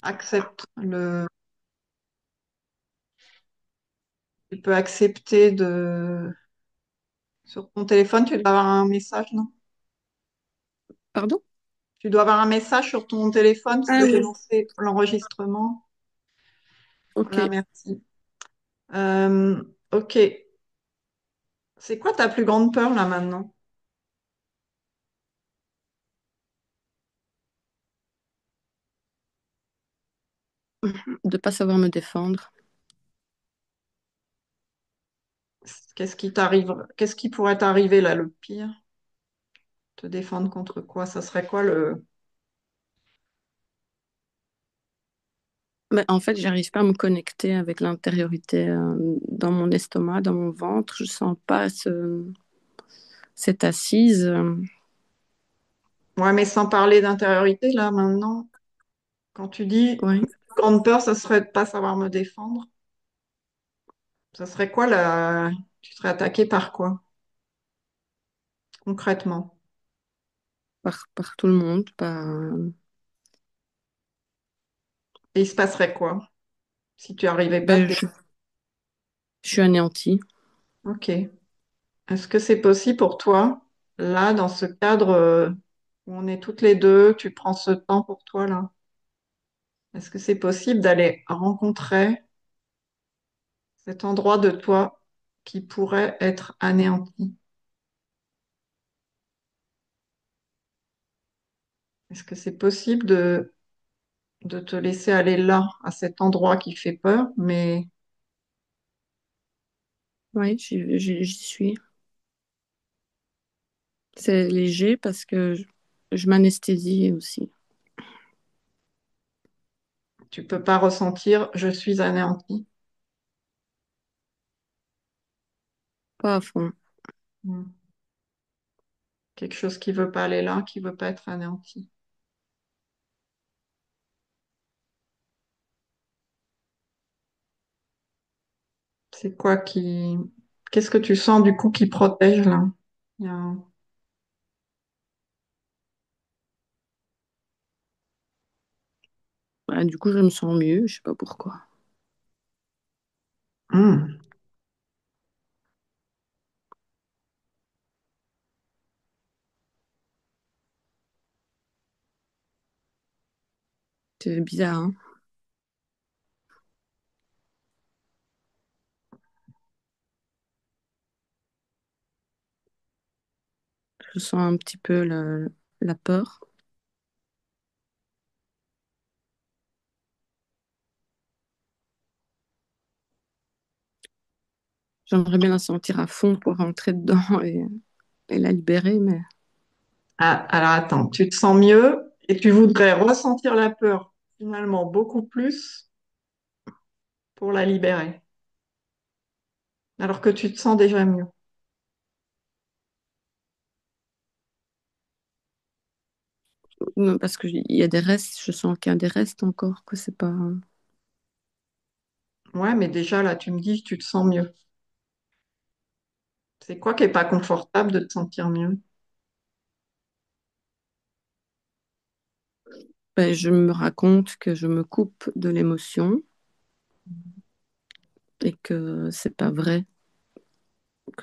Accepte le. Tu peux accepter de. Sur ton téléphone, tu dois avoir un message, non? Pardon? Tu dois avoir un message sur ton téléphone parce Ah que j'ai oui, lancé l'enregistrement. ok. Voilà, merci. Ok. C'est quoi ta plus grande peur là maintenant? De pas savoir me défendre. Qu'est-ce qui t'arrive? Qu'est-ce qui pourrait t'arriver là le pire? Te défendre contre quoi? Ça serait quoi le. Mais en fait, j'arrive pas à me connecter avec l'intériorité dans mon estomac, dans mon ventre. Je sens pas cette assise. Ouais, mais sans parler d'intériorité là maintenant, quand tu dis Ouais, grande peur, ça serait de pas savoir me défendre. Ça serait quoi la. Tu serais attaqué par quoi concrètement? par tout le monde. Et il se passerait quoi si tu arrivais pas à te Ben, défendre? je suis anéantie. Ok. Est-ce que c'est possible pour toi, là, dans ce cadre où on est toutes les deux, tu prends ce temps pour toi là? Est-ce que c'est possible d'aller rencontrer cet endroit de toi qui pourrait être anéanti? Est-ce que c'est possible de te laisser aller là, à cet endroit qui fait peur, mais Oui, j'y suis. C'est léger parce que je m'anesthésie aussi. tu peux pas ressentir je suis anéanti? Pas à fond. Hmm. Quelque chose qui veut pas aller là, qui veut pas être anéanti. C'est quoi qui... Qu'est-ce que tu sens du coup qui protège là? Il y a un- Bah, du coup, je me sens mieux. Je sais pas pourquoi. Hmm. C'est bizarre, hein. Je sens un petit peu la peur. J'aimerais bien la sentir à fond pour rentrer dedans et la libérer, mais Ah, alors attends, tu te sens mieux et tu voudrais ressentir la peur finalement beaucoup plus pour la libérer, alors que tu te sens déjà mieux. non, parce qu'il y a des restes. Je sens qu'il y a des restes encore, que c'est pas. Ouais, mais déjà là, tu me dis que tu te sens mieux. C'est quoi qui est pas confortable de te sentir mieux? Ben, je me raconte que je me coupe de l'émotion et que c'est pas vrai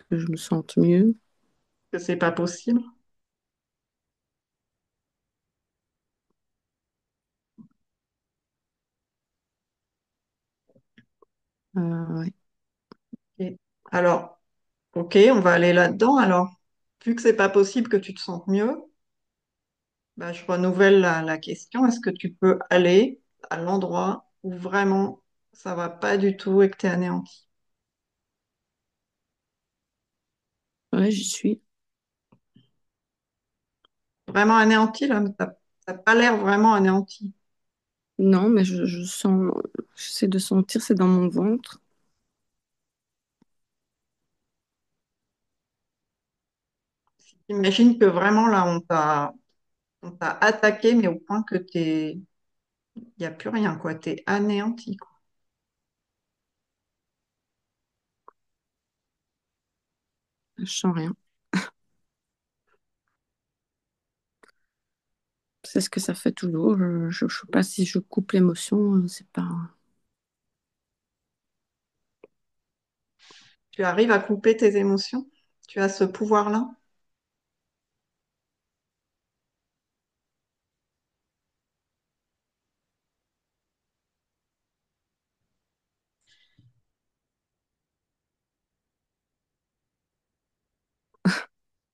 que je me sente mieux. Que c'est pas possible? Ouais. Et alors, ok, on va aller là-dedans. Alors, vu que c'est pas possible que tu te sentes mieux, bah, je renouvelle la question. Est-ce que tu peux aller à l'endroit où vraiment ça va pas du tout et que tu es anéanti? Ouais, j'y suis. Vraiment anéanti, là, mais t'as pas l'air vraiment anéanti. Non, mais je sens, j'essaie de sentir, c'est dans mon ventre. Imagine que vraiment là, on t'a attaqué, mais au point que il n'y a plus rien, quoi. T'es anéanti, quoi. Je sens rien. C'est ce que ça fait toujours. Je sais pas si je coupe l'émotion, c'est pas. Tu arrives à couper tes émotions? Tu as ce pouvoir-là?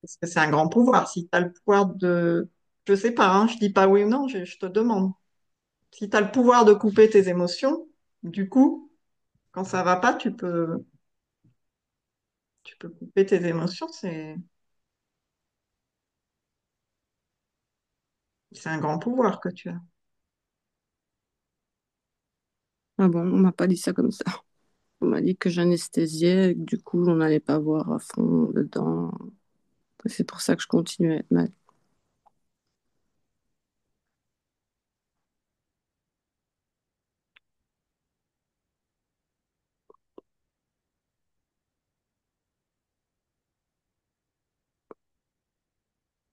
Parce que c'est un grand pouvoir. Si tu as le pouvoir de... Je sais pas, hein, je dis pas oui ou non, je te demande. Si tu as le pouvoir de couper tes émotions, du coup, quand ça va pas, tu peux couper tes émotions. C'est un grand pouvoir que tu as. Ah bon, on m'a pas dit ça comme ça. On m'a dit que j'anesthésiais et que du coup, on n'allait pas voir à fond dedans. C'est pour ça que je continuais à être mal.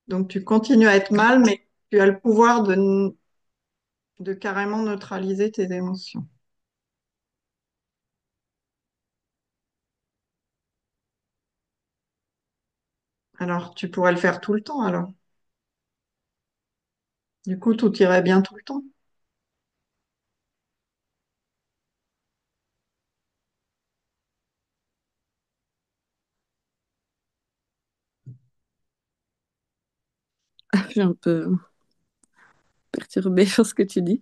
Donc tu continues à être mal, mais tu as le pouvoir de carrément neutraliser tes émotions. Alors tu pourrais le faire tout le temps alors. Du coup, tout irait bien tout le temps. Je suis un peu perturbée sur ce que tu dis.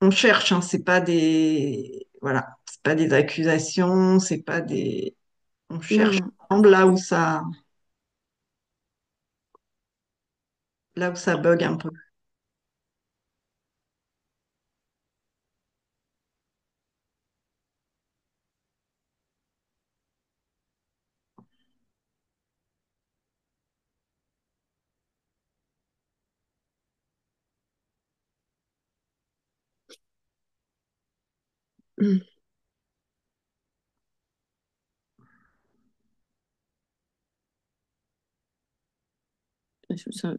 On cherche, hein, c'est pas des, voilà, c'est pas des accusations, c'est pas des, on Non, cherche non. là où ça bug un peu.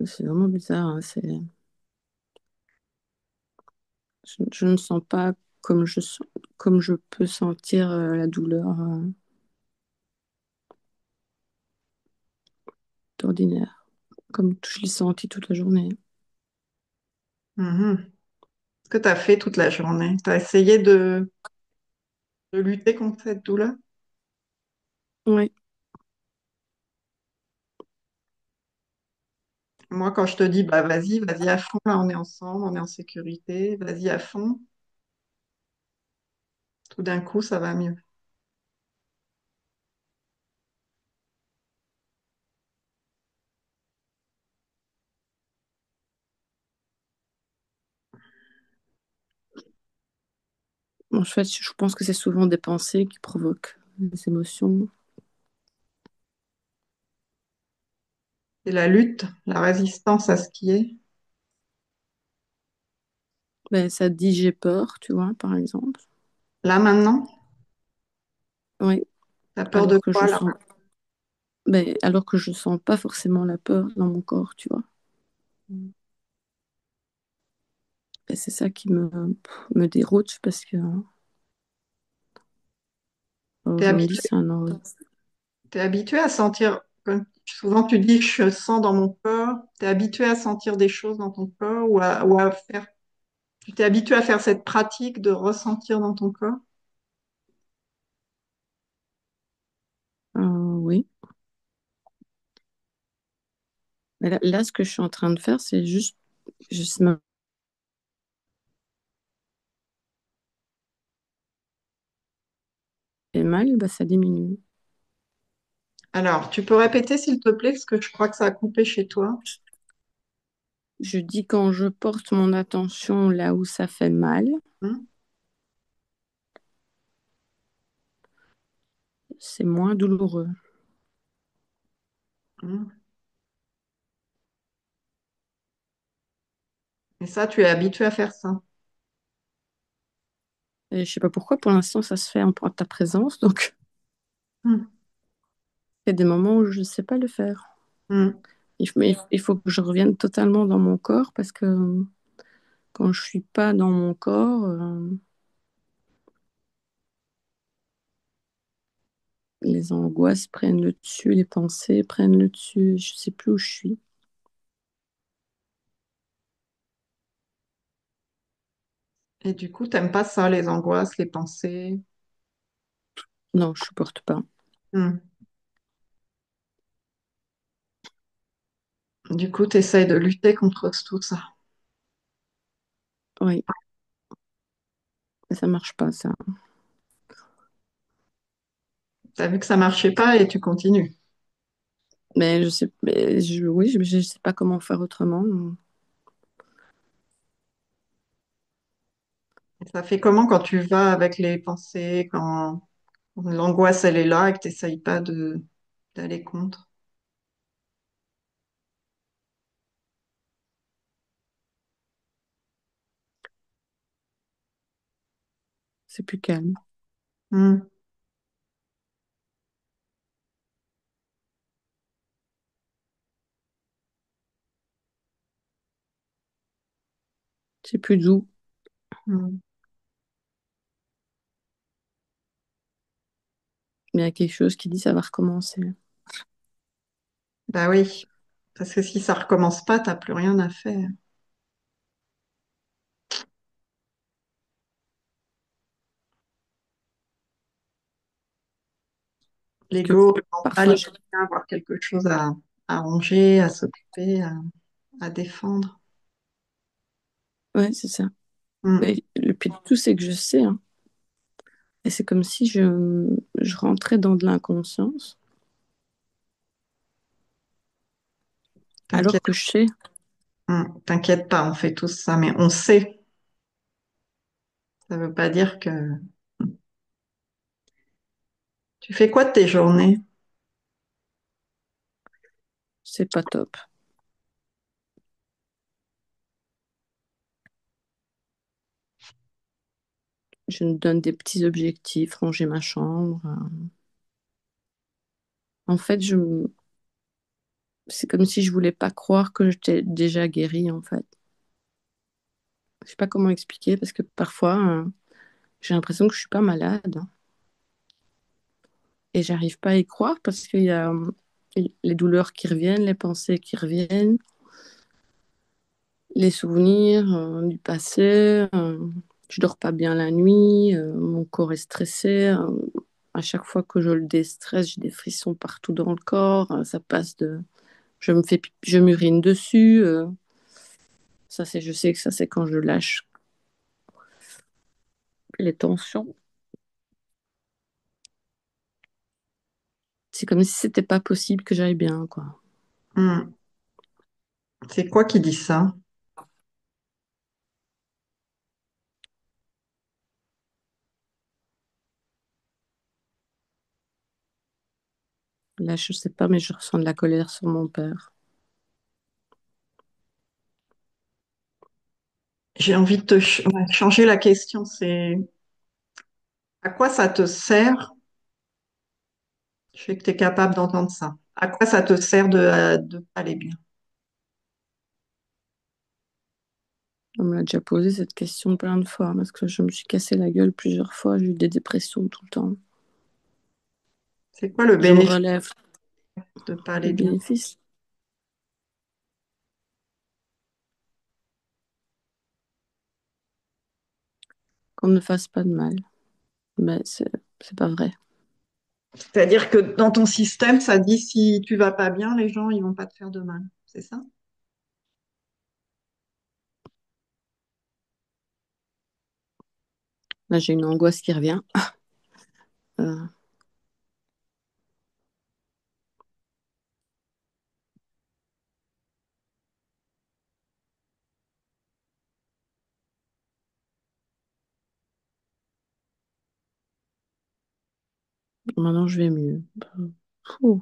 C'est vraiment bizarre, hein. Je ne sens pas comme comme je peux sentir la douleur d'ordinaire, comme je l'ai senti toute la journée. Mhm. Ce que tu as fait toute la journée, tu as essayé de lutter contre cette douleur. Oui, Moi, quand je te dis, bah vas-y à fond, là on est ensemble, on est en sécurité, vas-y à fond, tout d'un coup ça va mieux. en fait, je pense que c'est souvent des pensées qui provoquent des émotions. C'est la lutte, la résistance à ce qui est. Ben, ça dit j'ai peur, tu vois, par exemple. Là maintenant, Oui, tu as peur de alors que je quoi là? sens, ben, alors que je sens pas forcément la peur dans mon corps, tu vois. Et c'est ça qui me déroute parce que T'es je me dis habitué, c'est un an. t'es habitué à sentir, comme souvent tu dis, je sens dans mon corps, t'es habitué à sentir des choses dans ton corps ou à faire, tu t'es habitué à faire cette pratique ressentir dans ton corps. Oui. Mais là, ce que je suis en train de faire, c'est juste, je sais même pas mal, bah, ça diminue. Alors, tu peux répéter s'il te plaît, parce que je crois que ça a coupé chez toi. Je dis quand je porte mon attention là où ça fait mal, Hmm. c'est moins douloureux. Hmm. Et ça, tu es habitué à faire ça. Et je sais pas pourquoi, pour l'instant, ça se fait en ta présence, donc Hmm. il y a des moments où je sais pas le faire. Hmm. Mais il faut que je revienne totalement dans mon corps parce que quand je suis pas dans mon corps, les angoisses prennent le dessus, les pensées prennent le dessus. Je sais plus où je suis. Et du coup, t'aimes pas ça, les angoisses, les pensées? Non, je supporte pas. Hmm. Du coup, t'essayes de lutter contre tout ça. Oui, mais ça marche pas, ça. T'as vu que ça marchait pas et tu continues. Mais je sais, oui, je sais pas comment faire autrement. Et ça fait comment quand tu vas avec les pensées, quand l'angoisse, elle est là et que t'essayes pas d'aller contre? C'est plus calme. Hmm. C'est plus doux. Hmm. Mais il y a quelque chose qui dit ça va recommencer. Bah oui, parce que si ça recommence pas, t'as plus rien à faire. Parce que L'ego, le mental, parfois, il aime bien avoir quelque chose à ranger, à s'occuper, à défendre. ouais, c'est ça. Hmm. Et le pire de tout, c'est que je sais, hein. Et c'est comme si je rentrais dans de l'inconscience, alors T'inquiète, que je sais. t'inquiète pas, on fait tous ça, mais on sait. Ça veut pas dire que... Tu fais quoi de tes journées? C'est pas top. Je me donne des petits objectifs, ranger ma chambre. En fait, c'est comme si je voulais pas croire que j'étais déjà guérie, en fait. Je sais pas comment expliquer parce que parfois, j'ai l'impression que je suis pas malade, hein. Et j'arrive pas à y croire parce qu'il y a les douleurs qui reviennent, les pensées qui reviennent, les souvenirs du passé. Je dors pas bien la nuit, mon corps est stressé. À chaque fois que je le déstresse, j'ai des frissons partout dans le corps. Ça passe de, je m'urine dessus. Ça c'est, je sais que ça c'est quand je lâche les tensions. C'est comme si c'était pas possible que j'aille bien, quoi. Hmm. C'est quoi qui dit ça? Là, je sais pas, mais je ressens de la colère sur mon père. J'ai envie de ouais, changer la question. C'est à quoi ça te sert? Je sais que tu es capable d'entendre ça. À quoi ça te sert de pas aller bien? On me l'a déjà posé cette question plein de fois parce que je me suis cassé la gueule plusieurs fois. J'ai eu des dépressions tout le temps. C'est quoi le Je me bénéfice relève. de pas Le aller bien? bénéfice, qu'on ne fasse pas de mal. Mais c'est pas vrai. C'est-à-dire que dans ton système, ça dit si tu vas pas bien, les gens, ils vont pas te faire de mal. C'est ça? Là, j'ai une angoisse qui revient. Euh, Maintenant, je vais mieux. Ouh,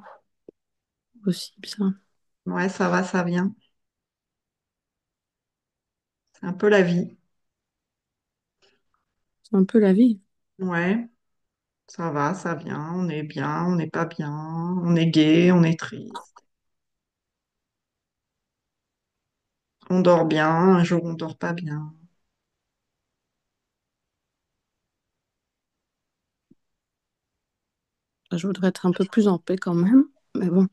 possible ça. Ouais, ça va, ça vient. C'est un peu la vie. C'est un peu la vie. Ouais, ça va, ça vient. On est bien, on n'est pas bien. On est gai, on est triste. On dort bien, un jour on dort pas bien. Je voudrais être un peu plus en paix quand même. Mais bon,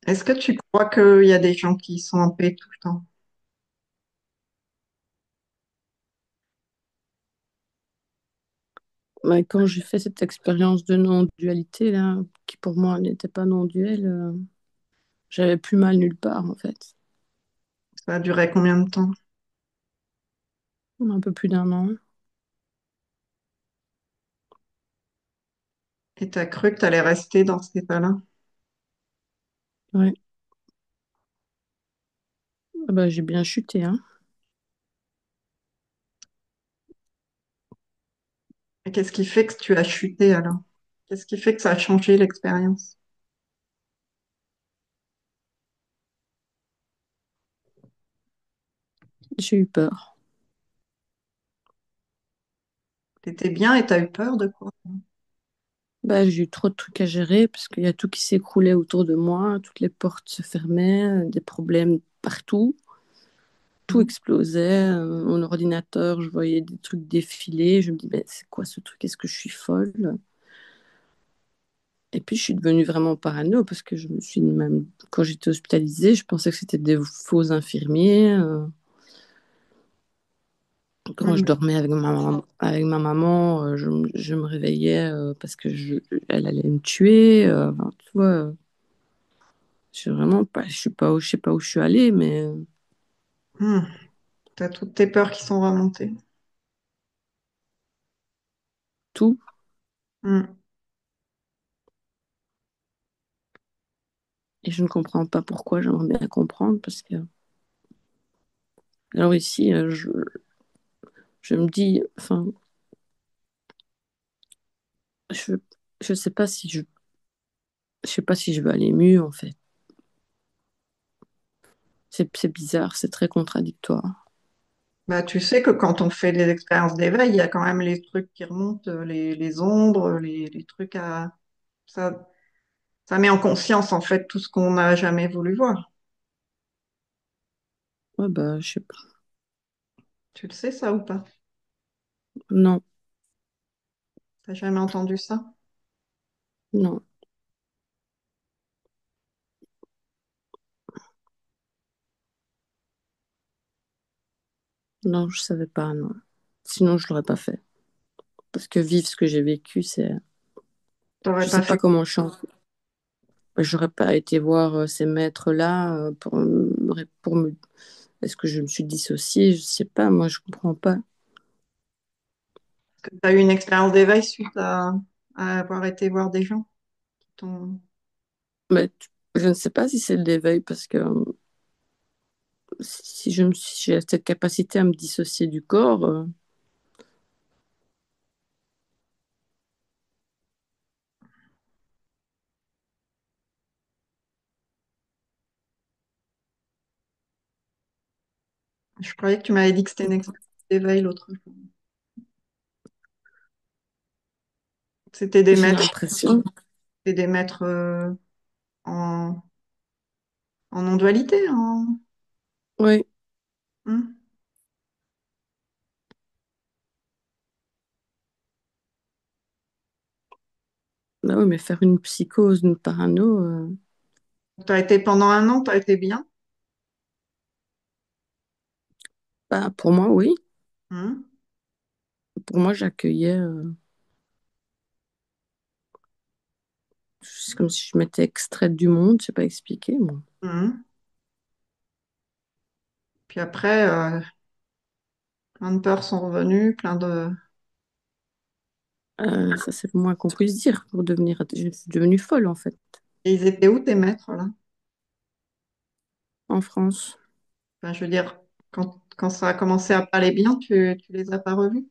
Est-ce que tu crois qu'il y a des gens qui sont en paix tout le temps? mais quand j'ai fait cette expérience de non-dualité, là, qui pour moi n'était pas non-duel, j'avais plus mal nulle part, en fait. Ça a duré combien de temps? Un peu plus d'un an. Et t'as cru que t'allais rester dans cet état-là? Ouais. Ah bah, j'ai bien chuté, hein. Et qu'est-ce qui fait que tu as chuté alors? Qu'est-ce qui fait que ça a changé l'expérience? J'ai eu peur. T'étais bien et t'as eu peur de quoi? Bah, j'ai eu trop de trucs à gérer parce qu'il y a tout qui s'écroulait autour de moi, toutes les portes se fermaient, des problèmes partout, tout Hmm. explosait, mon ordinateur, je voyais des trucs défiler, je me dis, ben, c'est quoi ce truc? Est-ce que je suis folle? Et puis, je suis devenue vraiment parano parce que je me suis même, quand j'étais hospitalisée, je pensais que c'était des faux infirmiers. Quand je Hmm. dormais avec ma maman, je me réveillais parce que elle allait me tuer. Enfin, tu vois, je suis vraiment pas, je suis pas, je sais pas où je suis allée, mais Hmm. T'as toutes tes peurs qui sont remontées. tout. Hmm. Et je ne comprends pas pourquoi. J'aimerais bien comprendre parce que, alors ici, je me dis, enfin, je, je sais pas si je sais pas si je veux aller mieux en fait. C'est bizarre, c'est très contradictoire. Bah, tu sais que quand on fait des expériences d'éveil, il y a quand même les trucs qui remontent, les ombres, les trucs à... Ça met en conscience, en fait, tout ce qu'on n'a jamais voulu voir. Ouais, bah, je sais pas. Tu le sais, ça, ou pas? Non, T'as jamais entendu ça? non, non, je savais pas, non. Sinon, je l'aurais pas fait. Parce que vivre ce que j'ai vécu, c'est, T'aurais je pas sais pas fait... comment je chante. J'aurais pas été voir ces maîtres-là pour me, est-ce que je me suis dissociée? Je sais pas, moi, je comprends pas. Tu as eu une expérience d'éveil suite à avoir été voir des gens qui t'ont... Mais je ne sais pas si c'est de l'éveil parce que si j'ai cette capacité à me dissocier du corps, Je croyais que tu m'avais dit que c'était une expérience d'éveil l'autre jour. C'était des j'ai maîtres, l'impression. c'était des maîtres en, en non-dualité, Oui, hmm. bah oui, mais faire une psychose, une parano, T'as été pendant un an, t'as été bien. bah, pour moi, oui. Hmm. Pour moi, j'accueillais. C'est comme si je m'étais extraite du monde, je sais pas expliquer, moi. Hmm. Puis après, plein de peurs sont revenues, plein de... Ça, c'est le moins qu'on puisse dire pour devenir. Je suis devenue folle, en fait, Et ils étaient où tes maîtres, là? en France. Enfin, je veux dire, quand ça a commencé à pas aller bien, tu les as pas revus?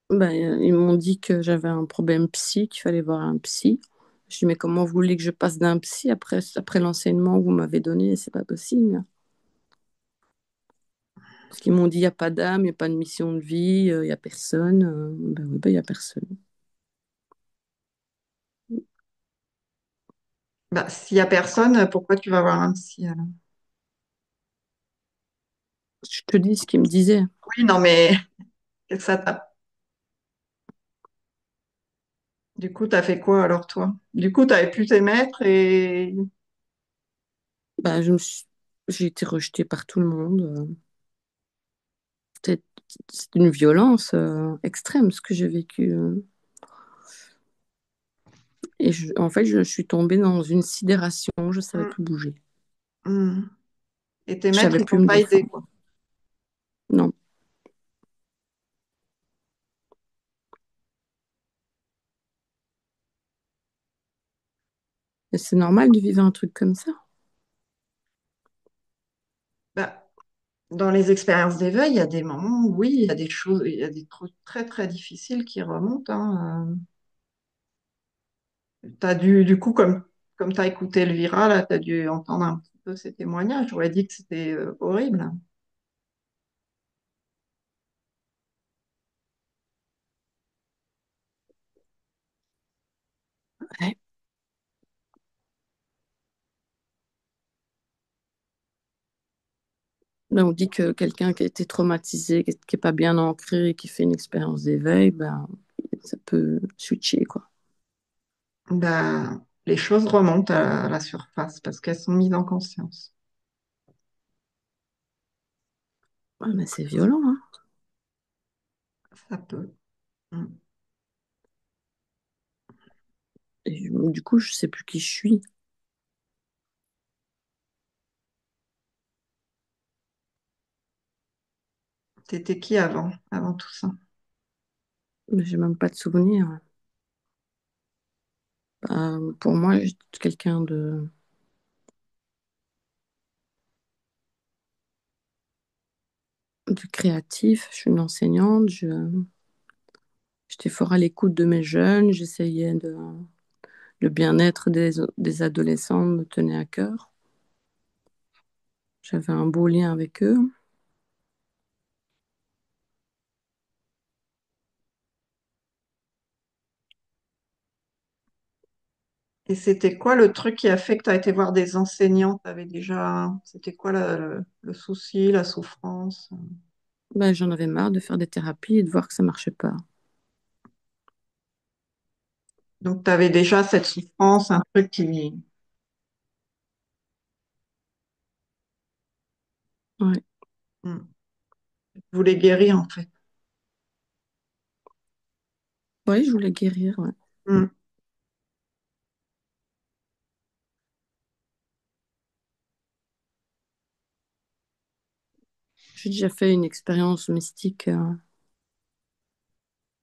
Ben, ils m'ont dit que j'avais un problème psy, qu'il fallait voir un psy. Je dis, mais comment vous voulez que je passe d'un psy après l'enseignement que vous m'avez donné? C'est pas possible. Parce qu'ils m'ont dit, il n'y a pas d'âme, il n'y a pas de mission de vie, il n'y a personne. Ben oui, ben, il n'y a personne. Bah, s'il y a personne, pourquoi tu vas voir un psy alors? Je te dis ce qu'il me disait. Oui, non, mais qu'est-ce que ça t'a... Du coup, t'as fait quoi alors, toi? Du coup, t'avais plus tes maîtres et... Bah, j'ai été rejetée par tout le monde. C'est c'est une violence extrême ce que j'ai vécu. Et en fait, je suis tombée dans une sidération. Je savais Hum, plus bouger. hum. Et tes Je maîtres, savais ils plus t'ont me pas aidé, défendre. quoi. Non. Et c'est normal de vivre un truc comme ça. Bah, dans les expériences d'éveil, il y a des moments où, oui, il y a des choses, il y a des trucs très, très difficiles qui remontent, hein. T'as dû, du coup, comme tu as écouté Elvira, là, tu as dû entendre un petit peu ses témoignages. J'aurais dit que c'était horrible. Ouais. Là, on dit que quelqu'un qui a été traumatisé, qui n'est pas bien ancré, qui fait une expérience d'éveil, ben, ça peut switcher, quoi. Ben, les choses remontent à la surface parce qu'elles sont mises en conscience. Ouais, mais c'est violent, hein. Ça peut. Mm. Du coup, je sais plus qui je suis. T'étais qui avant tout ça? J'ai même pas de souvenir. Pour moi, j'étais quelqu'un de créatif. Je suis une enseignante. J'étais fort à l'écoute de mes jeunes. J'essayais de le bien-être des adolescents me tenait à cœur. J'avais un beau lien avec eux. Et c'était quoi le truc qui a fait que tu as été voir des enseignants? T'avais déjà, c'était quoi le souci, la souffrance? Ben, j'en avais marre de faire des thérapies et de voir que ça marchait pas. Donc, tu avais déjà cette souffrance, un truc qui... Ouais. Mm. voulais guérir, en fait. Ouais, je voulais guérir. Ouais. Mm. J'ai déjà fait une expérience mystique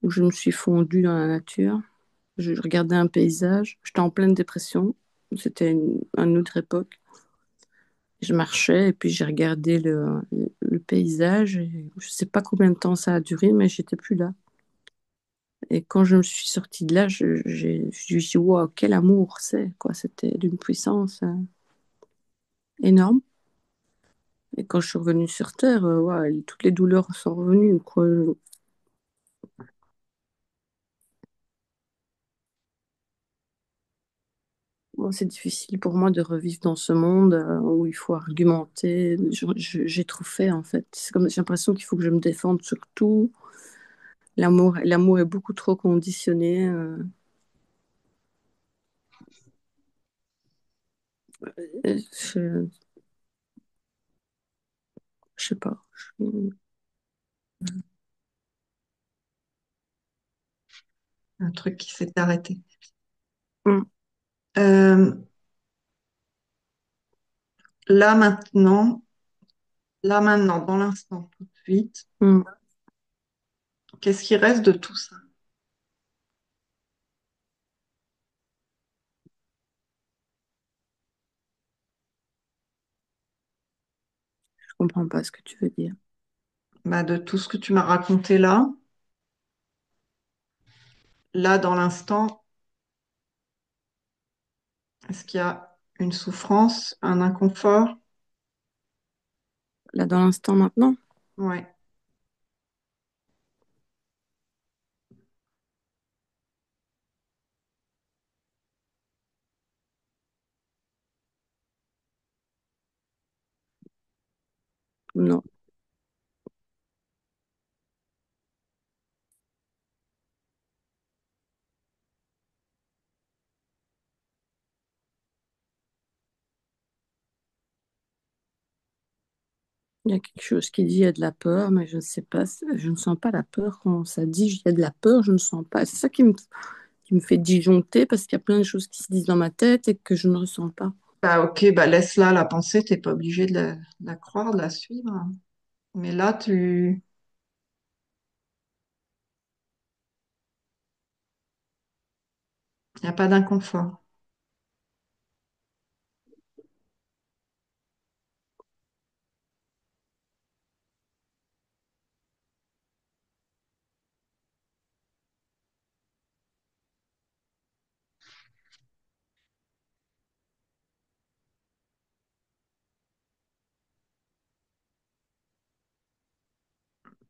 où je me suis fondue dans la nature. Je regardais un paysage. J'étais en pleine dépression. C'était une autre époque. Je marchais et puis j'ai regardé le paysage. Et je sais pas combien de temps ça a duré, mais j'étais plus là. Et quand je me suis sortie de là, je me suis dit, wow, quel amour c'est, quoi. C'était d'une puissance énorme. Et quand je suis revenue sur Terre, ouais, toutes les douleurs sont revenues, quoi. Bon, c'est difficile pour moi de revivre dans ce monde où il faut argumenter. J'ai trop fait, en fait. C'est comme, j'ai l'impression qu'il faut que je me défende sur tout. L'amour est beaucoup trop conditionné. Je, je sais pas. Un truc qui s'est arrêté. Hum, Euh, là maintenant, dans l'instant, tout de suite, hum. qu'est-ce qui reste de tout ça? Je comprends pas ce que tu veux dire. Bah, de tout ce que tu m'as raconté là, dans l'instant, est-ce qu'il y a une souffrance, un inconfort? Là, dans l'instant maintenant, Ouais. non. Il y a quelque chose qui dit il y a de la peur, mais je ne sais pas, je ne sens pas la peur quand ça dit il y a de la peur, je ne sens pas. C'est ça qui me fait disjoncter parce qu'il y a plein de choses qui se disent dans ma tête et que je ne ressens pas. Bah ok, bah laisse-la la pensée, t'es pas obligé de la croire, de la suivre. Mais là, il n'y a pas d'inconfort.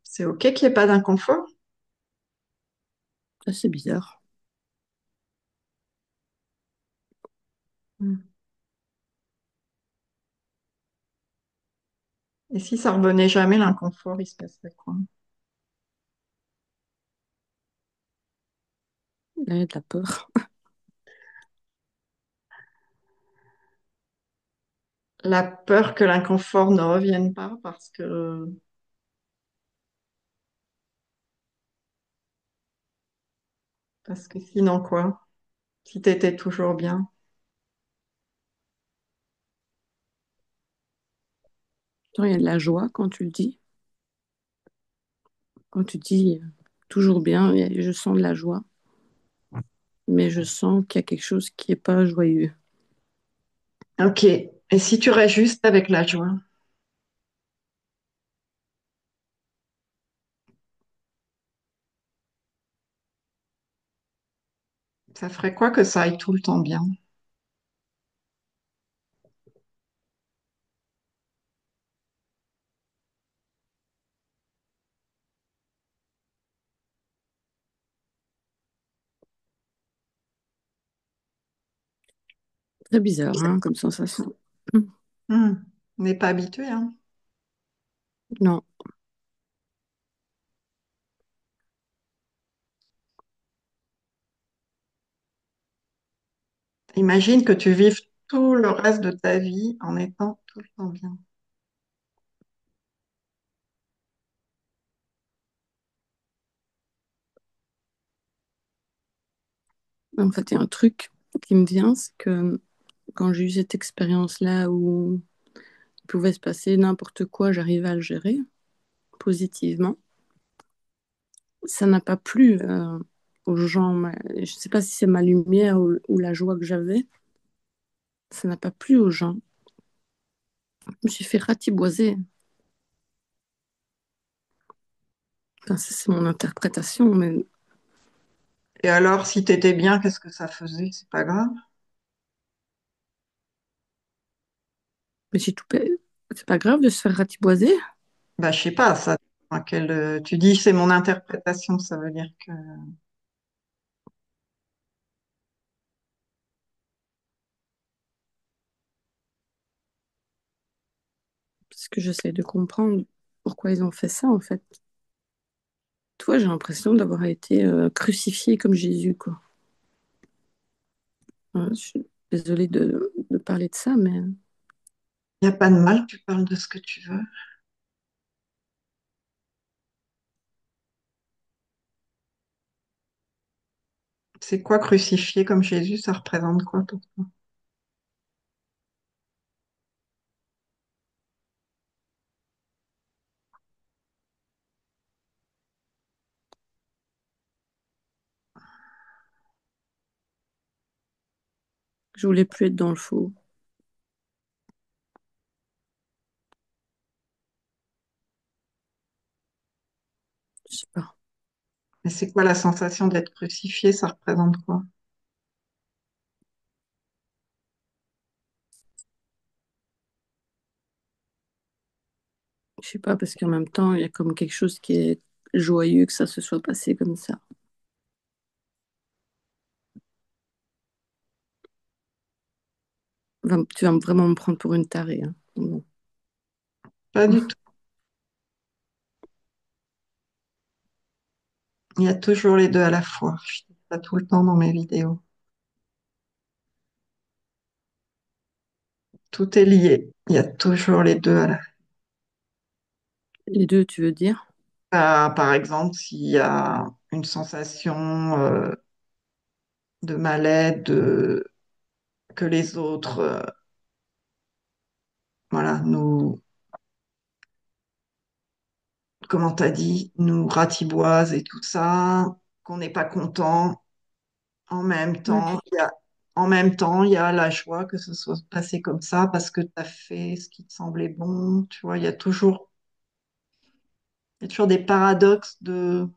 C'est ok qu'il n'y ait pas d'inconfort. Ça, c'est bizarre. Mm. Et si ça revenait jamais, l'inconfort, il se passerait quoi? Il y a de la peur. La peur que l'inconfort ne revienne pas parce que sinon quoi? Si t'étais toujours bien. Il y a de la joie quand tu le dis. Quand tu dis toujours bien, je sens de la joie, mais je sens qu'il y a quelque chose qui n'est pas joyeux. Ok. Et si tu restes juste avec la joie, ça ferait quoi que ça aille tout le temps bien? Très bizarre, hein, comme sensation. Hmm. On n'est pas habitué, hein. Non, Imagine que tu vives tout le reste de ta vie en étant tout le temps bien. en fait, il y a un truc qui me vient, c'est que quand j'ai eu cette expérience-là où il pouvait se passer n'importe quoi, j'arrivais à le gérer positivement. Ça n'a pas plu aux gens. Je ne sais pas si c'est ma lumière ou la joie que j'avais. Ça n'a pas plu aux gens. Je me suis fait ratiboiser. Enfin, ça, c'est mon interprétation, Et alors, si t'étais bien, qu'est-ce que ça faisait? C'est pas grave. mais j'ai tout payé. C'est pas grave de se faire ratiboiser, Bah, je sais pas, ça. Tu dis c'est mon interprétation, ça veut dire que. parce que j'essaie de comprendre pourquoi ils ont fait ça, en fait. Toi, j'ai l'impression d'avoir été crucifiée comme Jésus, quoi. Je suis désolée de parler de ça, mais Il n'y a pas de mal, tu parles de ce que tu veux. C'est quoi crucifié comme Jésus? Ça représente quoi pour toi? je voulais plus être dans le faux. Je sais pas. Mais c'est quoi la sensation d'être crucifié? Ça représente quoi? Je sais pas, parce qu'en même temps, il y a comme quelque chose qui est joyeux que ça se soit passé comme ça. Tu vas vraiment me prendre pour une tarée, hein. Bon. Pas du tout. Il y a toujours les deux à la fois. Je dis ça tout le temps dans mes vidéos. Tout est lié. Il y a toujours les deux à la fois. Les deux, tu veux dire? Par exemple, s'il y a une sensation de mal-être, que les autres, voilà, comment t'as dit, nous ratiboisent et tout ça, qu'on n'est pas content. En même Ouais. temps, il y a la joie que ce soit passé comme ça parce que tu as fait ce qui te semblait bon. Tu vois, il y a toujours des paradoxes de.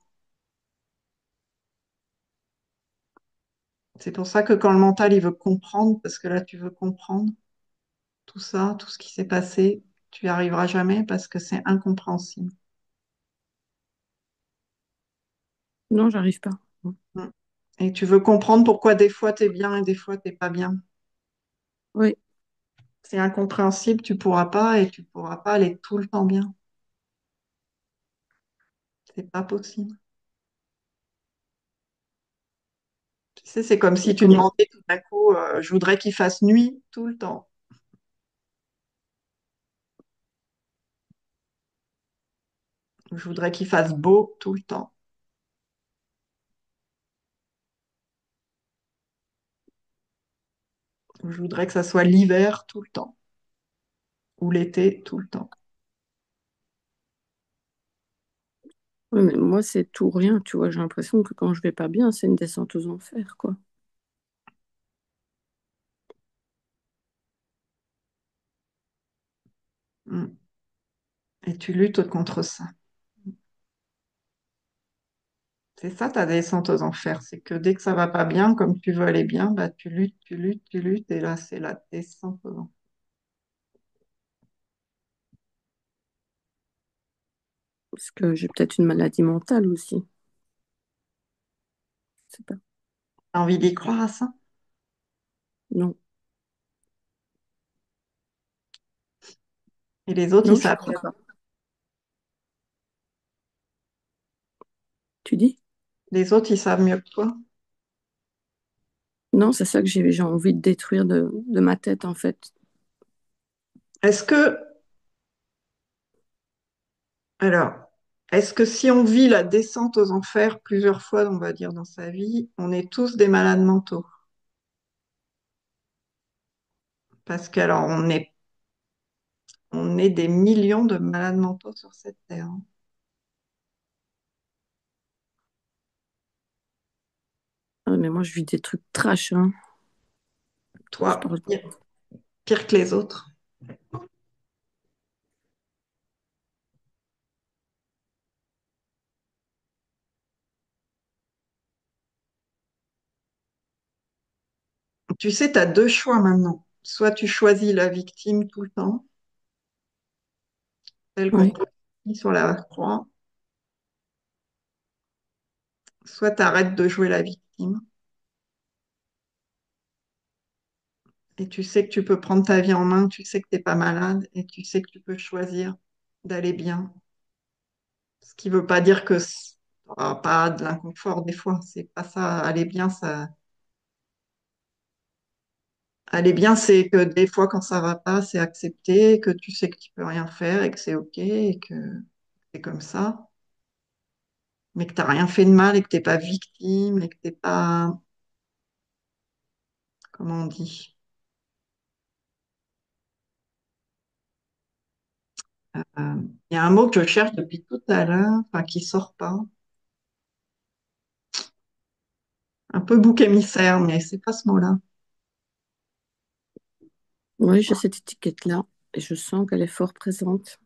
C'est pour ça que quand le mental, il veut comprendre, parce que là, tu veux comprendre tout ça, tout ce qui s'est passé, tu n'y arriveras jamais parce que c'est incompréhensible. Non, j'arrive pas. Mm. Et tu veux comprendre pourquoi des fois tu es bien et des fois t'es pas bien. Oui. C'est incompréhensible, tu pourras pas et tu pourras pas aller tout le temps bien. C'est pas possible. Tu sais, c'est comme si Et tu comment? demandais tout d'un coup, je voudrais qu'il fasse nuit tout le temps. Je voudrais qu'il fasse beau tout le temps. Je voudrais que ça soit l'hiver tout le temps ou l'été tout le temps. Oui, mais moi, c'est tout ou rien, tu vois. J'ai l'impression que quand je vais pas bien, c'est une descente aux enfers, quoi. Mm. Et tu luttes contre ça. C'est ça ta descente aux enfers. C'est que dès que ça va pas bien, comme tu veux aller bien, bah, tu luttes, tu luttes, tu luttes. Et là, c'est la descente aux enfers. Parce que j'ai peut-être une maladie mentale aussi. C'est pas. T'as envie d'y croire à ça? Non, Et les autres, ils non, j'y savent crois mieux. pas. Tu dis? Les autres, ils savent mieux que toi. Non, c'est ça que j'ai envie de détruire de ma tête, en fait. Est-ce que, alors, est-ce que si on vit la descente aux enfers plusieurs fois, on va dire, dans sa vie, on est tous des malades mentaux? Parce que, alors, on est des millions de malades mentaux sur cette terre, hein. Ah, mais moi, je vis des trucs trash, hein. Je Toi, parle. pire que les autres. Tu sais, tu as deux choix maintenant. Soit tu choisis la victime tout le temps, telle qu'on Oui. te dit sur la croix, soit tu arrêtes de jouer la victime et tu sais que tu peux prendre ta vie en main, tu sais que tu n'es pas malade et tu sais que tu peux choisir d'aller bien. Ce qui ne veut pas dire que tu n'auras pas de l'inconfort des fois. C'est pas ça. Aller bien, ça. Aller bien, c'est que des fois, quand ça va pas, c'est accepter, que tu sais que tu peux rien faire et que c'est OK et que c'est comme ça. Mais que tu n'as rien fait de mal et que tu n'es pas victime et que tu n'es pas, comment on dit, il y a un mot que je cherche depuis tout à l'heure, enfin qui sort pas, un peu bouc émissaire, mais c'est pas ce mot-là. Oui, j'ai cette étiquette-là et je sens qu'elle est fort présente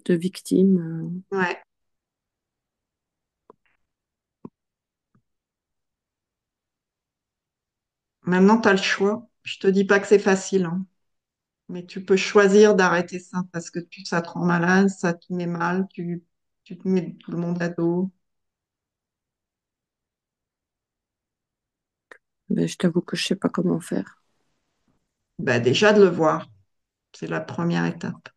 de victime. Ouais. Maintenant, tu as le choix. Je te dis pas que c'est facile, hein, mais tu peux choisir d'arrêter ça parce que ça te rend malade, ça te met mal, tu te mets tout le monde à dos. Ben, je t'avoue que je sais pas comment faire. Bah, déjà de le voir, c'est la première étape.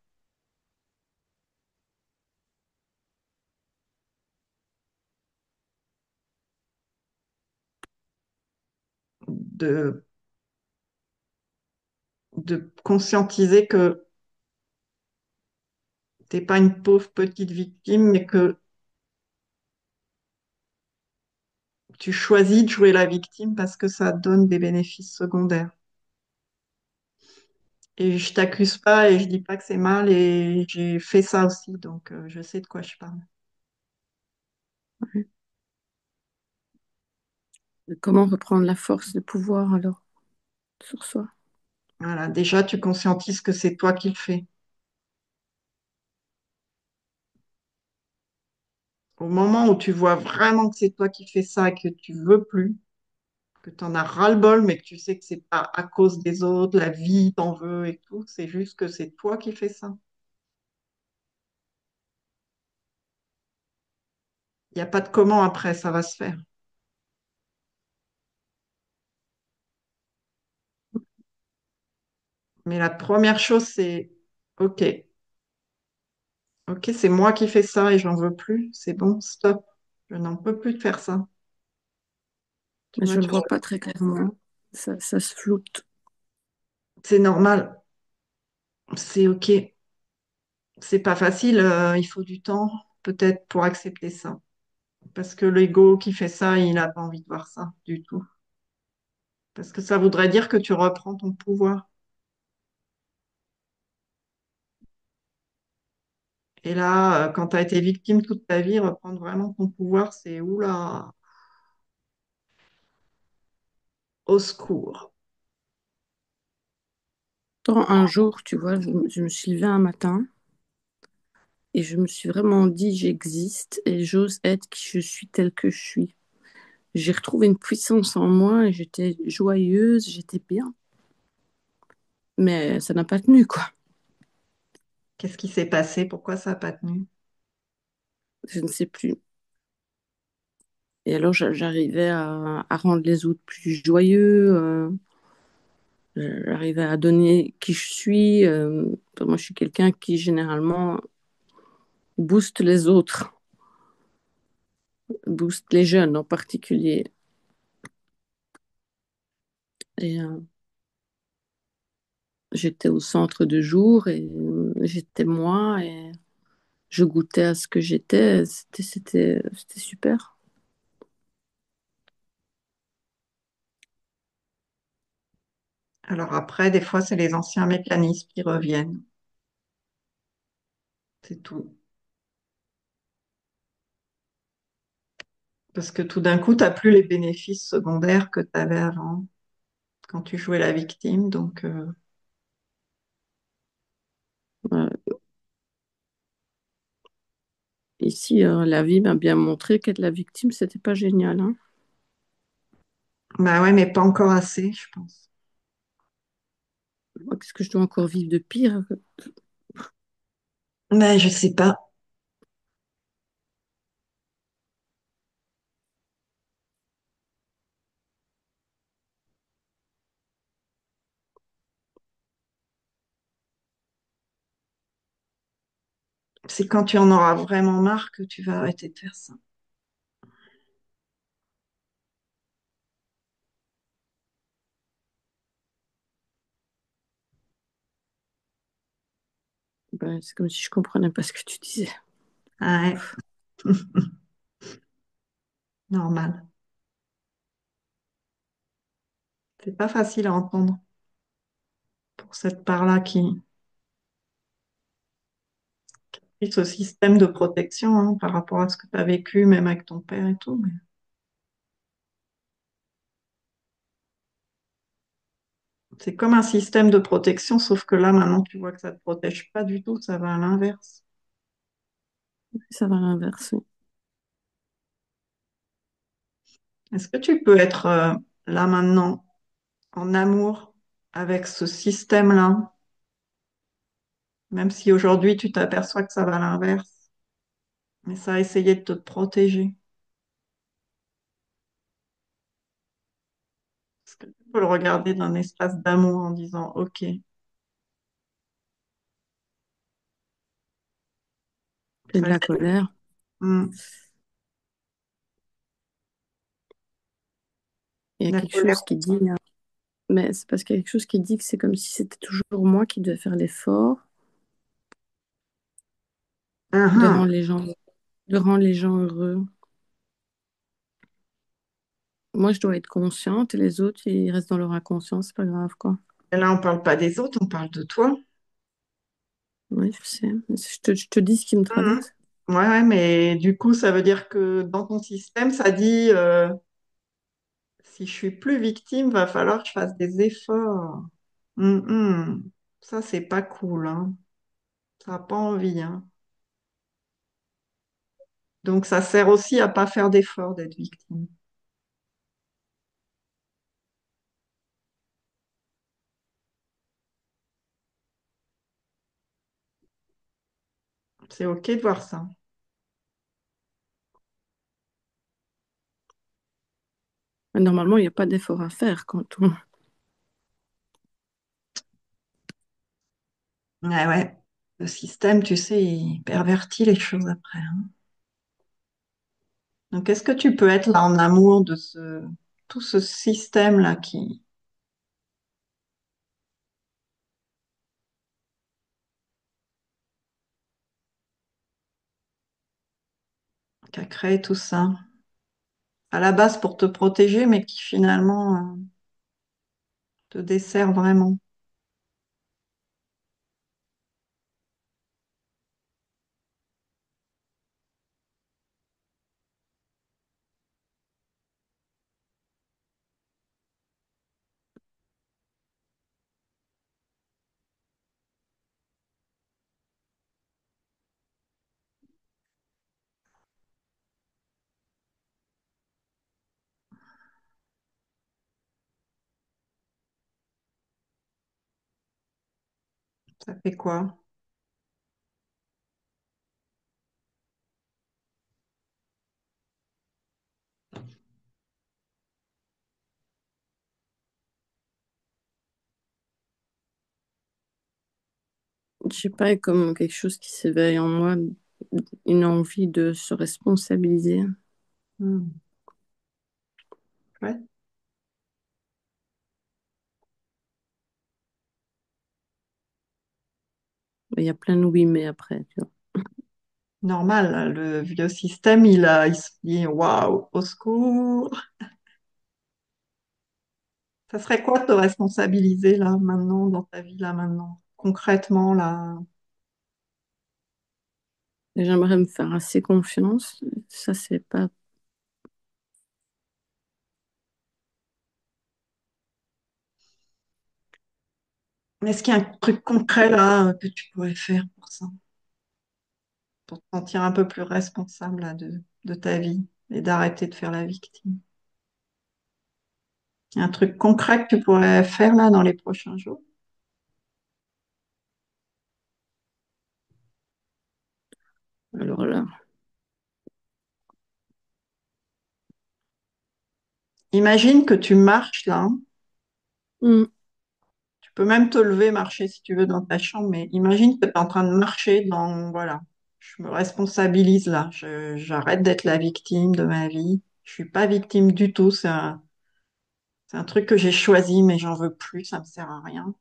De, de conscientiser que t'es pas une pauvre petite victime, mais que tu choisis de jouer la victime parce que ça donne des bénéfices secondaires. Et je t'accuse pas et je dis pas que c'est mal et j'ai fait ça aussi, donc je sais de quoi je parle. Ouais. Comment reprendre la force de pouvoir alors sur soi? Voilà, déjà tu conscientises que c'est toi qui le fais. Au moment où tu vois vraiment que c'est toi qui fais ça et que tu veux plus, que tu en as ras-le-bol, mais que tu sais que c'est pas à cause des autres, la vie t'en veut et tout, c'est juste que c'est toi qui fais ça. Il n'y a pas de comment après, ça va se faire. Mais la première chose, c'est OK, OK, c'est moi qui fais ça et j'en veux plus. C'est bon, stop. Je n'en peux plus de faire ça. Tu Mais vois, je le vois pas très clairement. Ça se floute. c'est normal, c'est OK. C'est pas facile, il faut du temps peut-être pour accepter ça. Parce que l'ego qui fait ça, il n'a pas envie de voir ça du tout. Parce que ça voudrait dire que tu reprends ton pouvoir. Et là, quand tu as été victime toute ta vie, reprendre vraiment ton pouvoir, c'est oula, au secours. Tant un jour, tu vois, je me suis levée un matin et je me suis vraiment dit, j'existe et j'ose être qui je suis telle que je suis. J'ai retrouvé une puissance en moi et j'étais joyeuse, j'étais bien. Mais ça n'a pas tenu, quoi. Qu'est-ce qui s'est passé? Pourquoi ça n'a pas tenu? Je ne sais plus. Et alors, j'arrivais à rendre les autres plus joyeux. J'arrivais à donner qui je suis. Moi, je suis quelqu'un qui, généralement, booste les autres, booste les jeunes en particulier. Et j'étais au centre de jour et j'étais moi et je goûtais à ce que j'étais. C'était super. Alors après, des fois, c'est les anciens mécanismes qui reviennent. C'est tout. Parce que tout d'un coup, tu n'as plus les bénéfices secondaires que tu avais avant, quand tu jouais la victime. Donc, Euh, Ici, la vie m'a bien montré qu'être la victime, c'était pas génial, hein. bah ouais, mais pas encore assez, je pense. Moi, qu'est-ce que je dois encore vivre de pire? Mais je sais pas. C'est quand tu en auras vraiment marre que tu vas arrêter de faire ça. Ben, c'est comme si je comprenais pas ce que tu disais. Ah ouais, normal. C'est pas facile à entendre pour cette part-là qui est ce système de protection hein, par rapport à ce que tu as vécu, même avec ton père et tout. Mais c'est comme un système de protection, sauf que là, maintenant, tu vois que ça te protège pas du tout, ça va à l'inverse. Ça va à l'inverse, oui. Est-ce que tu peux être là maintenant en amour avec ce système-là, même si aujourd'hui tu t'aperçois que ça va à l'inverse, mais ça a essayé de te protéger. Est-ce que tu peux le regarder d'un espace d'amour en disant, OK, Et ça de a la essayé. colère. Hmm. Il y a La quelque colère. chose qui dit, mais c'est parce qu'il y a quelque chose qui dit que c'est comme si c'était toujours moi qui devais faire l'effort. de Mhm. rendre les gens, de rendre les gens heureux. Moi, je dois être consciente et les autres, ils restent dans leur inconscience, c'est pas grave, quoi. Et là, on parle pas des autres, on parle de toi. Oui, je sais. Mais je te dis ce qui me Mhm. traverse. Ouais, ouais, mais du coup, ça veut dire que dans ton système, ça dit si je suis plus victime, va falloir que je fasse des efforts. Mhm. Ça, c'est pas cool, hein. Ça n'a pas envie, hein. Donc, ça sert aussi à pas faire d'efforts d'être victime. C'est OK de voir ça. Mais normalement, il n'y a pas d'effort à faire quand on... Ouais, ouais. Le système, tu sais, il pervertit les choses après, hein. Donc, est-ce que tu peux être là en amour de tout ce système-là qui a créé tout ça? À la base pour te protéger, mais qui finalement te dessert vraiment. Ça fait quoi? Je sais pas, comme quelque chose qui s'éveille en moi, une envie de se responsabiliser. Hmm. Ouais. Mais il y a plein de oui, mais après, tu vois. Normal, là, le vieux système, il se dit waouh, au secours. Ça serait quoi de te responsabiliser là, maintenant, dans ta vie, là, maintenant? Concrètement, là. Et j'aimerais me faire assez confiance. Ça, c'est pas... Est-ce qu'il y a un truc concret là que tu pourrais faire pour ça, pour te sentir un peu plus responsable là, de ta vie et d'arrêter de faire la victime? Il y a un truc concret que tu pourrais faire là dans les prochains jours? Alors là... Imagine que tu marches là, hein. Hmm. Tu peux même te lever, marcher si tu veux dans ta chambre, mais imagine que tu es en train de marcher dans, voilà, je me responsabilise là, j'arrête d'être la victime de ma vie. Je suis pas victime du tout, c'est un truc que j'ai choisi, mais j'en veux plus, ça me sert à rien.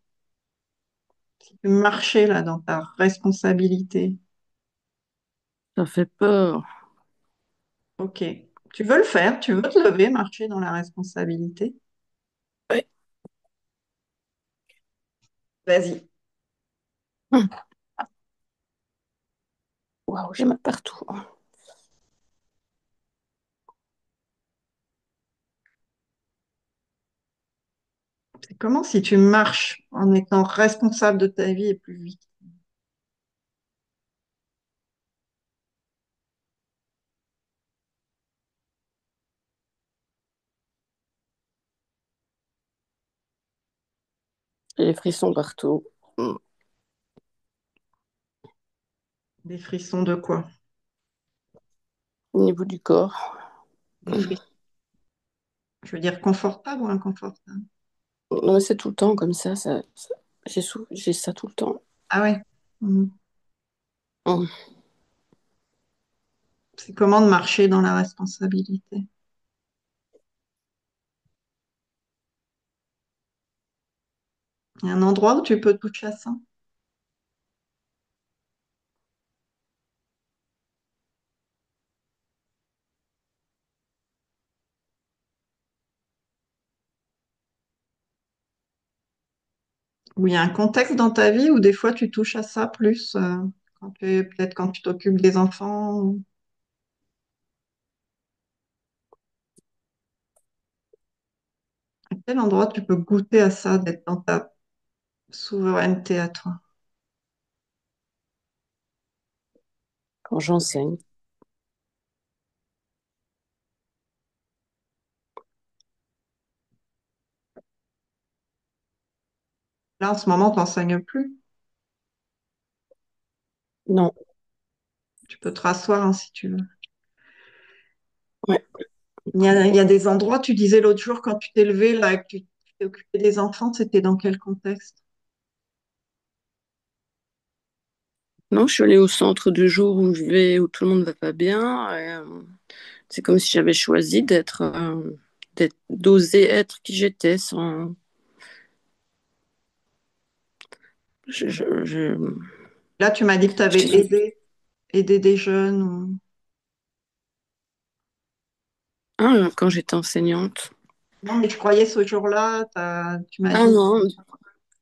Si tu marchais là dans ta responsabilité, Ça fait peur. ok. Tu veux le faire, tu veux te lever, marcher dans la responsabilité? Ouais. Vas-y. Hum. Waouh, j'ai mal partout. C'est comment si tu marches en étant responsable de ta vie et plus vite? J'ai les frissons partout. Hmm. Des frissons de quoi? Au niveau du corps. Des frissons. Je veux dire confortable ou inconfortable? Non, mais c'est tout le temps comme j'ai ça tout le temps. Ah ouais. Mhm. Hum. C'est comment de marcher dans la responsabilité? Il y a un endroit où tu peux toucher à ça? Ou il y a un contexte dans ta vie où des fois tu touches à ça plus, peut-être quand tu t'occupes des enfants. À quel endroit tu peux goûter à ça, d'être dans ta souveraineté à toi? Quand j'enseigne. Là, en ce moment, tu n'enseignes plus. Non, Tu peux te rasseoir hein, si tu veux. ouais. Il y a des endroits, tu disais l'autre jour, quand tu t'es levé, là, et que tu t'es occupé des enfants, c'était dans quel contexte? Non, je suis allée au centre du jour où je vais, où tout le monde va pas bien. C'est comme si j'avais choisi d'oser être qui j'étais sans. Je, je, je- Là, tu m'as dit que tu avais aidé des jeunes. Quand j'étais enseignante. Non, mais je croyais ce jour-là, tu m'as Ah dit, non,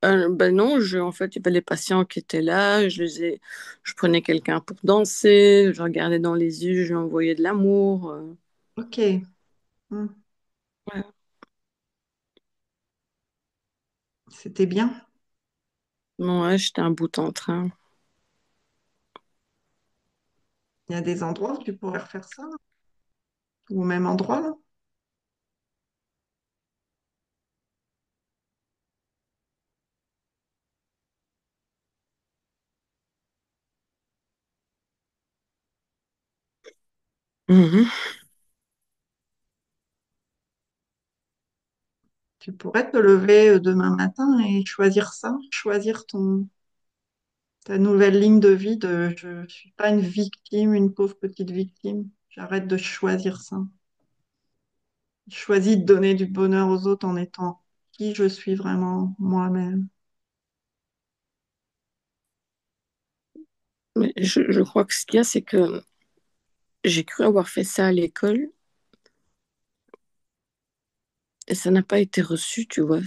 ben non, en fait, il y avait les patients qui étaient là, je prenais quelqu'un pour danser, je regardais dans les yeux, je lui envoyais de l'amour. ok, hmm, Ouais. c'était bien. Bon, ouais, j'étais un bout en train. Il y a des endroits où tu pourrais refaire ça, là, ou au même endroit, là. Mhm. Tu pourrais te lever demain matin et choisir ça, choisir ta nouvelle ligne de vie de je suis pas une victime, une pauvre petite victime. J'arrête de choisir ça. Je choisis de donner du bonheur aux autres en étant qui je suis vraiment moi-même. Mais je crois que ce qu'il y a, c'est que j'ai cru avoir fait ça à l'école et ça n'a pas été reçu, tu vois.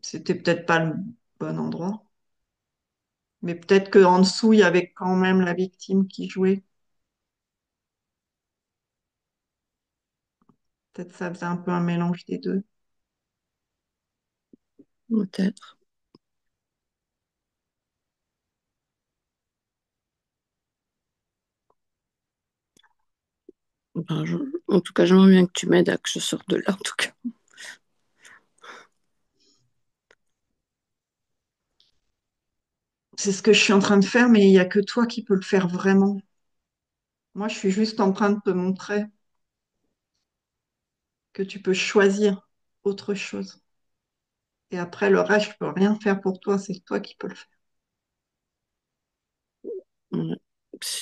C'était peut-être pas le bon endroit, mais peut-être qu'en dessous, il y avait quand même la victime qui jouait. Peut-être ça faisait un peu un mélange des deux. Peut-être. Ben, en tout cas, j'aimerais bien que tu m'aides à que je sorte de là, en tout cas. C'est ce que je suis en train de faire, mais il n'y a que toi qui peux le faire vraiment. Moi, je suis juste en train de te montrer que tu peux choisir autre chose. Et après, le reste, je peux rien faire pour toi, c'est toi qui peux le faire. Ouais.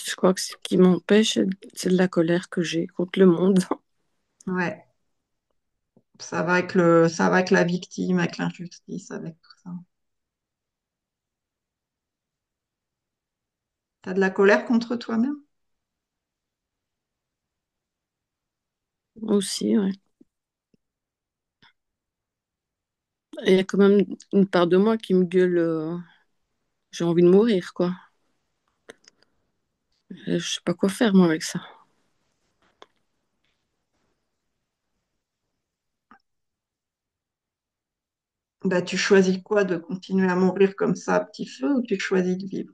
Je crois que ce qui m'empêche, c'est de la colère que j'ai contre le monde. Ouais, ça va avec la victime, avec l'injustice, avec tout ça. T'as de la colère contre toi-même? Aussi, ouais. Et il y a quand même une part de moi qui me gueule, j'ai envie de mourir, quoi. Et je sais pas quoi faire, moi, avec ça. Bah, tu choisis quoi? De continuer à mourir comme ça à petit feu ou tu choisis de vivre?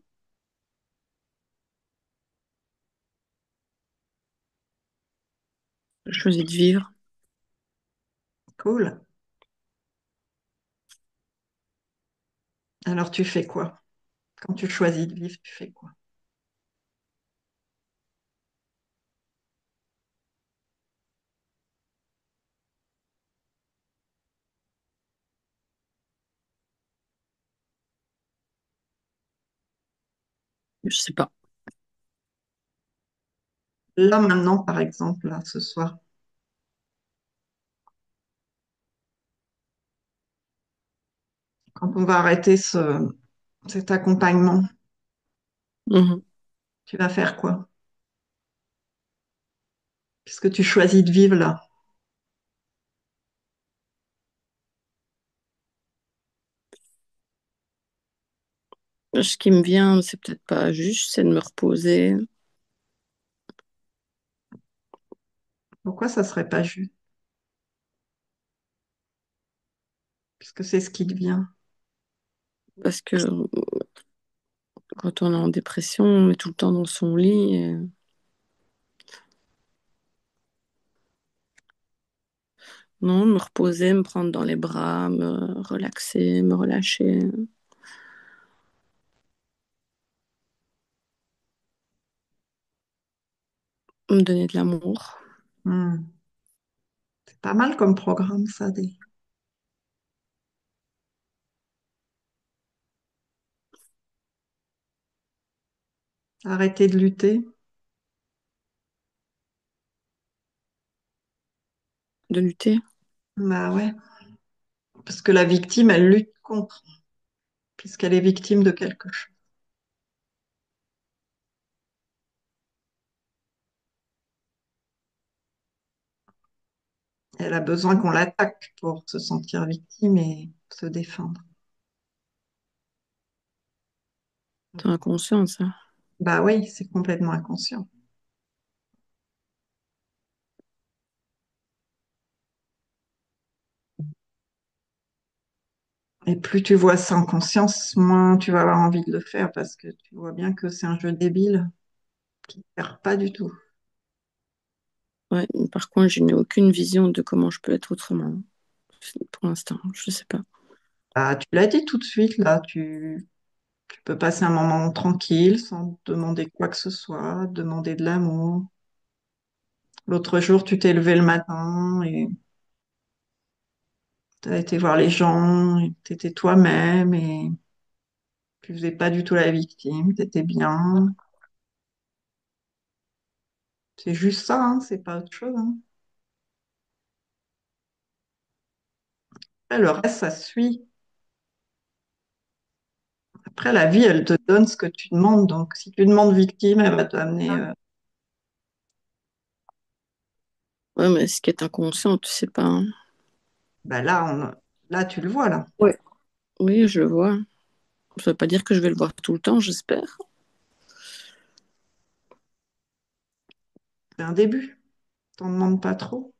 Je choisis de vivre. Cool. Alors tu fais quoi? Quand tu choisis de vivre, tu fais quoi? Je sais pas. Là, maintenant, par exemple, là, ce soir, quand on va arrêter cet accompagnement, Mhm. tu vas faire quoi? Puisque tu choisis de vivre là. Ce qui me vient, c'est peut-être pas juste, c'est de me reposer, Pourquoi ça serait pas juste? Puisque c'est ce qui te vient. parce que quand on est en dépression, on est tout le temps dans son lit. Non, me reposer, me prendre dans les bras, me relaxer, me relâcher, me donner de l'amour. Hmm. C'est pas mal comme programme, ça. Arrêter de lutter. De lutter. Bah ouais. Parce que la victime, elle lutte contre, puisqu'elle est victime de quelque chose. Elle a besoin qu'on l'attaque pour se sentir victime et se défendre. C'est inconscient, ça. Bah oui, c'est complètement inconscient. Et plus tu vois ça en conscience, moins tu vas avoir envie de le faire parce que tu vois bien que c'est un jeu débile qui ne sert pas du tout. Ouais, par contre, je n'ai aucune vision de comment je peux être autrement. Pour l'instant, je sais pas. Ah, tu l'as dit tout de suite, là, tu peux passer un moment tranquille sans demander quoi que ce soit, demander de l'amour. L'autre jour, tu t'es levé le matin et tu as été voir les gens, tu étais toi-même et tu faisais pas du tout la victime, tu étais bien. C'est juste ça, hein, c'est pas autre chose, hein. Après, le reste, ça suit. Après, la vie, elle te donne ce que tu demandes. Donc, si tu demandes victime, elle va t'amener. Ouais, mais ce qui est inconscient, tu sais pas, hein. Bah là, là, tu le vois, là. Ouais. Oui, je le vois. Ça veut pas dire que je vais le voir tout le temps, j'espère. C'est un début. T'en demandes pas trop.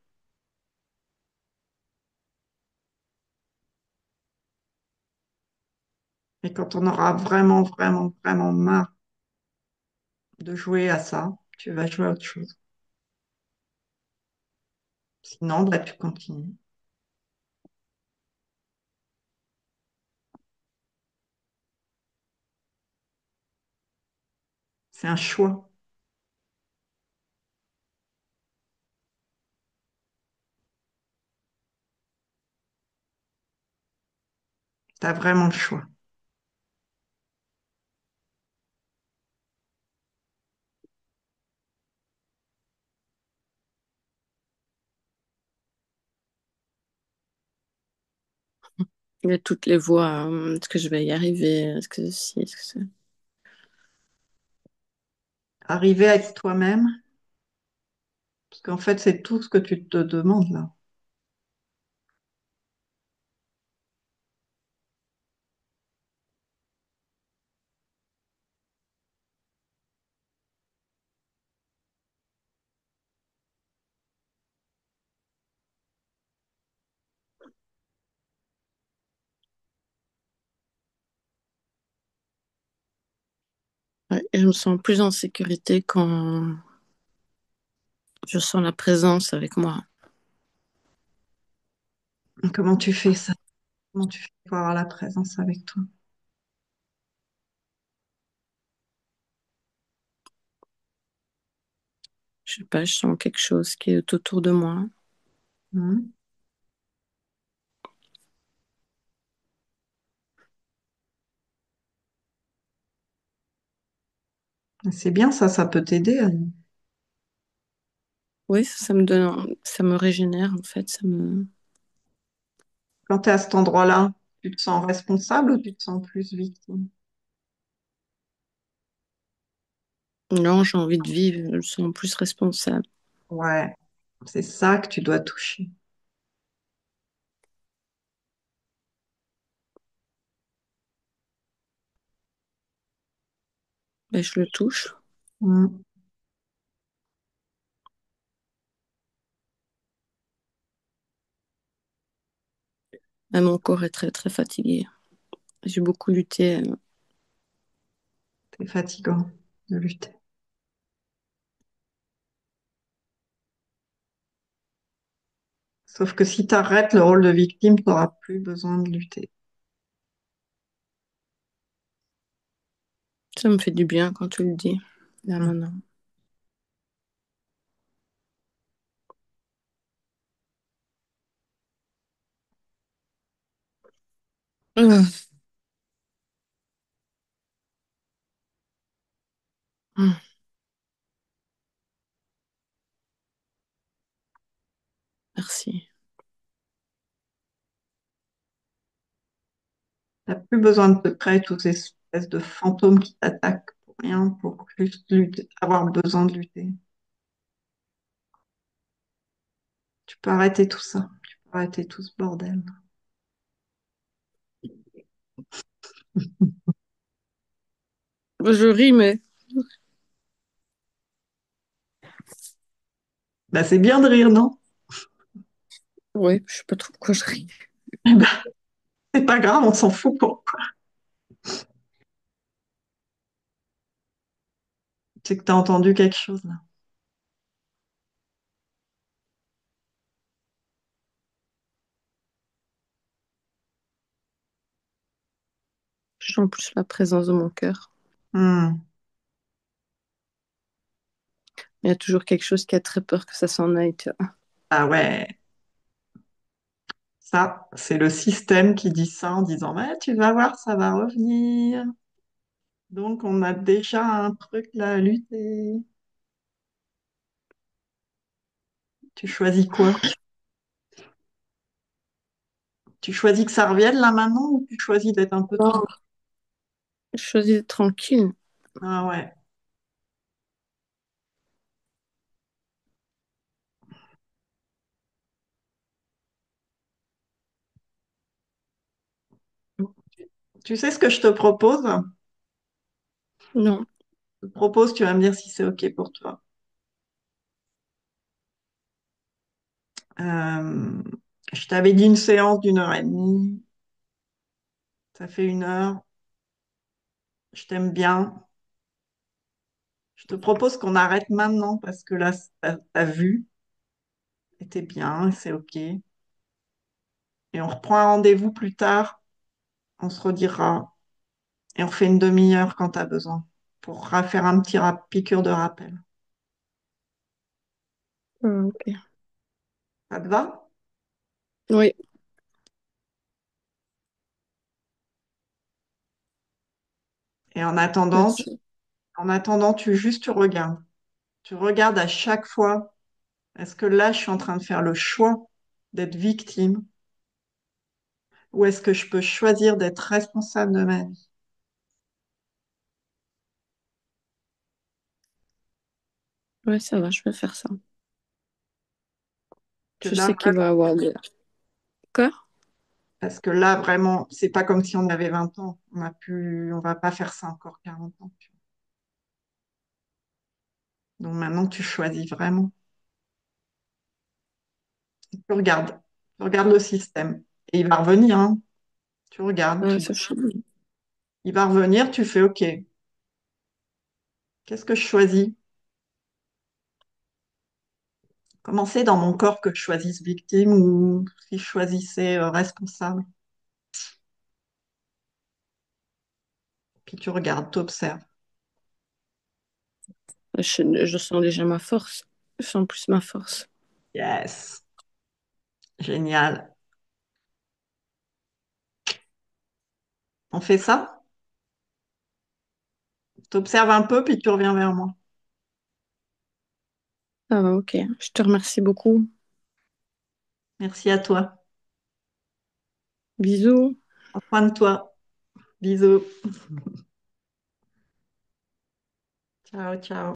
Et quand on aura vraiment, vraiment, vraiment marre de jouer à ça, tu vas jouer à autre chose. Sinon, bah, tu continues. C'est un choix. Tu as vraiment le choix. Il y a toutes les voies. Est-ce que je vais y arriver? Est-ce que si, est-ce que ça... Arriver à être toi-même, parce qu'en fait, c'est tout ce que tu te demandes là. Ouais, et je me sens plus en sécurité quand je sens la présence avec moi. Comment tu fais ça? Comment tu fais pour avoir la présence avec toi? Je sais pas, je sens quelque chose qui est autour de moi. Mhm. C'est bien ça, ça peut t'aider. Oui, ça me donne, ça me régénère en fait. Ça me... Quand tu es à cet endroit-là, tu te sens responsable ou tu te sens plus victime? Non, j'ai envie de vivre, je me sens plus responsable. Ouais, c'est ça que tu dois toucher. Ben, je le touche. Mm. Mais mon corps est très, très fatigué. J'ai beaucoup lutté. C'est fatigant de lutter. Sauf que si tu arrêtes le rôle de victime, tu n'auras plus besoin de lutter. Ça me fait du bien quand tu le dis. Là, Mm. maintenant. Ah, ah, merci. T'as plus besoin de te créer toutes ces espèces de fantômes qui t'attaquent pour rien, pour juste lutter, avoir besoin de lutter. Tu peux arrêter tout ça. Tu peux arrêter tout ce bordel. Je ris, mais Bah, c'est bien de rire, non? ouais, je sais pas trop pourquoi je ris. Eh ben, c'est pas grave, on s'en fout pourquoi. C'est que t'as entendu quelque chose là. Je sens plus la présence de mon cœur. Hmm. Il y a toujours quelque chose qui a très peur que ça s'en aille, tu vois. Ah ouais, ça, c'est le système qui dit ça en disant, ouais, tu vas voir, ça va revenir. Donc, on a déjà un truc là à lutter. Tu choisis quoi? Tu choisis que ça revienne là maintenant ou tu choisis d'être un peu Non, tranquille? je choisis d'être tranquille. Ah ouais. Tu sais ce que je te propose? Non. Je te propose, tu vas me dire si c'est OK pour toi. Euh, je t'avais dit une séance d'1 heure et demie. Ça fait 1 heure. Je t'aime bien. Je te propose qu'on arrête maintenant parce que là, t'as vu, et t'es bien, c'est OK. Et on reprend un rendez-vous plus tard. On se redira et on fait une demi-heure quand t'as besoin pour faire un petit piqûre de rappel. Ah, ok. Ça te va? Oui, Et en attendant, merci. tu regardes. Tu regardes à chaque fois. Est-ce que là, je suis en train de faire le choix d'être victime ou est-ce que je peux choisir d'être responsable de ma vie? Ouais, ça va, je vais faire ça. Que Je là, sais qu'il va y avoir des... Quoi? parce que là, vraiment, c'est pas comme si on avait 20 ans. On va pas faire ça encore 40 ans. Donc maintenant, tu choisis vraiment. Tu regardes le système. Et il va revenir, hein. Tu regardes, Ouais, tu dis, ça, il va revenir, tu fais OK. Qu'est-ce que je choisis? Comment c'est dans mon corps que je choisisse victime ou si je choisissais responsable? Puis tu regardes, tu observes. je sens déjà ma force. Je sens plus ma force. Yes, génial. On fait ça? Tu observes un peu, puis tu reviens vers moi. Ça va, ok. Je te remercie beaucoup. Merci à toi. Bisous. Prends soin de toi. Bisous. Ciao, ciao.